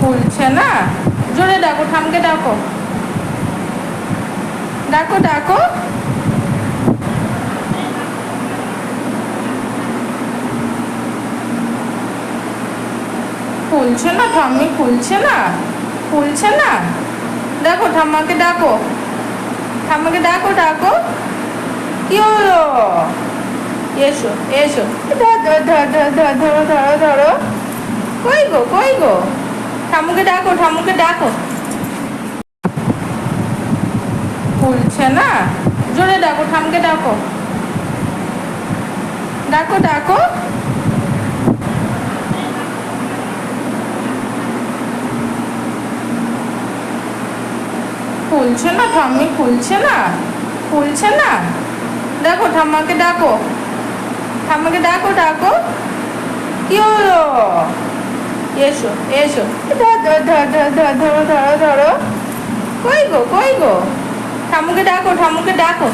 খুলছে না, জোরে ডাকো, ঠামকে ডাকো, ডাকো ডাকো। খুলছে না ঠাম্মি, খুলছে না, খুলছে না। দেখো ঠাম্মাকে ডাকো, ঠাম্মাকে ডাকো ডাকো। কি হলো? এসো এসো, ধরো ধরো ধরো ধরো ধরো ধরো। কই গো, কই গো? ঠাম্মুকে ডাকো, ঠাম্মুকে ডাকো। খুলছে না, জোরে ডাকো, ঠামকে ডাকো, ডাকো ডাকো। খুলছে না ঠাম্মি, খুলছে না, খুলছে না। দেখো ঠাম্মাকে ডাকো, ঠাম্মাকে ডাকো ডাকো। কি হলো? এসো এসো, ধরো ধরো ধরো ধরো ধরো ধরো। কই গো, কই গো? ঠাম্মুকে ডাকো, ঠাম্মুকে ডাকো।